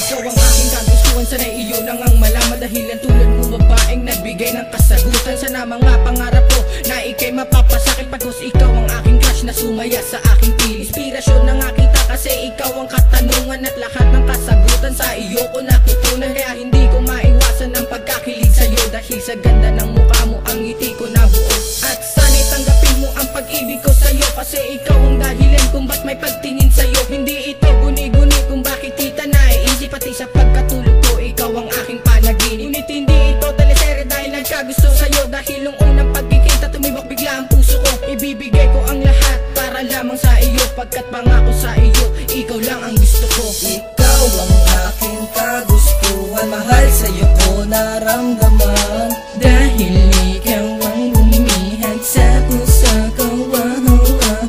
ikaw ang aking kagustuhan, sana'y iyo lang ang malaman. Dahilan tulad mo babaeng nagbigay ng kasagutan. Sana mga pangarap ko na ikay mapapasakit, pagkos ikaw ang aking crush na sumaya sa aking pili. Inspirasyon na nga kita kasi ikaw ang katanungan at lahat ng kasagutan sa iyo ko natutunan. Kaya hindi ko maiwasan ang pagkakilig sa'yo, dahil sa ganda ng mukha mo ang ngiti ko nabuo. At sana'y tanggapin mo ang pag-ibig ko sa'yo, kasi ikaw ang dahilan kung ba't may pagtingin sa'yo. Hindi ito guni-guni kung bakit kita naiisip, pati sa pagkatulog ko ikaw ang aking panaginip. Ngunit hindi ito teleserye dahil nagkagusto sa'yo, dahil nung unang pagkikita tumibok bigla ang puso ko. Ibibigay ko ang lahat para lamang sa iyo, pagkat pangako sa iyo ikaw lang ang gusto ko. Ikaw ang aking kagustuhan, mahal sa'yo ko naramdaman, dahil ikaw ang lumihag sa puso ko.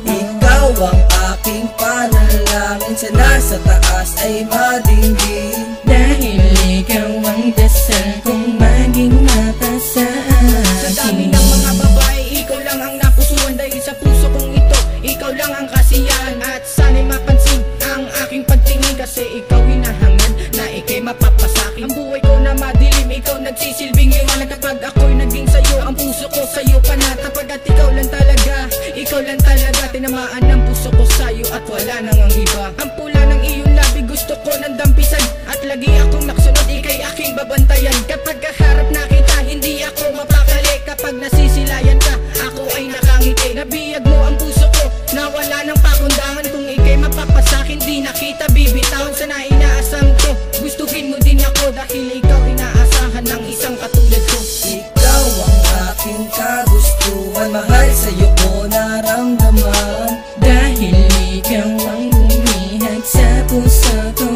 Ikaw ang aking panalangin, sana sa taas ay madingding, dahil ikaw ang dasal kong maging mapasaan. Sa dami ng mga babae, ikaw lang ang napusuan, dahil sa puso kong ito ikaw lang ang kasiyahan. At sana'y mapansin ang aking pagtingin, kasi ikaw hinahangad na ikay mapapasakin. Ang buhay ko na madilim, ikaw nagsisilbing liwanag. Kapag ako'y naging sa'yo, ang puso ko sa'yo panatapag. At ikaw lang talaga, tinamaan ng puso ko sa'yo at wala nang ang iba. Ang pula ng iyong labi gusto ko nang dampisan, at lagi akong naksunod, ikay aking babantayan. Kapag kaharap na kita, hindi ako mapakali. Kapag nasisilayan ka, ako ay nakangiti. Nabiyag mo ang puso ko na wala nang pakundangan, kung ikay mapapasakin di na kita bibitawan. Sana inaasam ko, gustuhin mo din ako, dahil ikaw inaasahan ng isang katulad ko. Ikaw ang aking kagustuhan, mahal sa'yo ko naramdaman, dahil ikaw ang lumihag sa puso ko.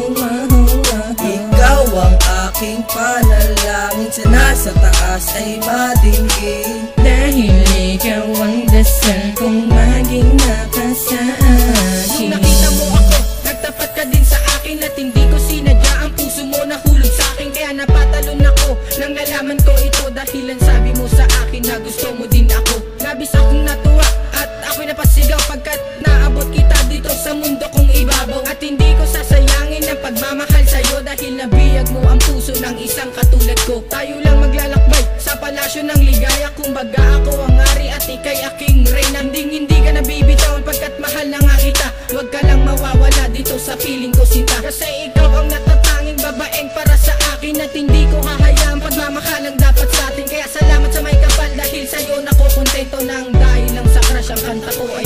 Ikaw ang aking panalangin, sana sa taas ay madingding, dahil ikaw ang dasal kong maging mapasaan. Nung nakita mo ako, nagtapat ka din sa akin, at hindi ko sinadya ang puso mo nahulog sa akin. Kaya napatalon ako nang nalaman ko ito, dahilan sabi mo sa akin na gusto mo din ako. Labis akong natuwa at ako'y napasigaw, pagkat naabot kita dito sa mundo kong ibabaw. At hindi ko sasayangin ang pagmamahal sa'yo, dahil nabiyag mo ang puso ng isang katulad ko. Tayo lang maglalakbay sa palasyo ng ligaya, kumbaga ako ang ari at ikay aking reyna. Hindi ka nabibitawan pagkat mahal na nga kita, huwag ka lang mawawala dito sa piling ko sinta. Kasi ikaw ang natatanging babaeng para sa akin, at hindi ko hahayaan pagmamahal ang dapat sa atin. Kaya salamat sa may kapal, dahil sa'yo nakukontento, nang dahil lang sa crush ang kanta ko ay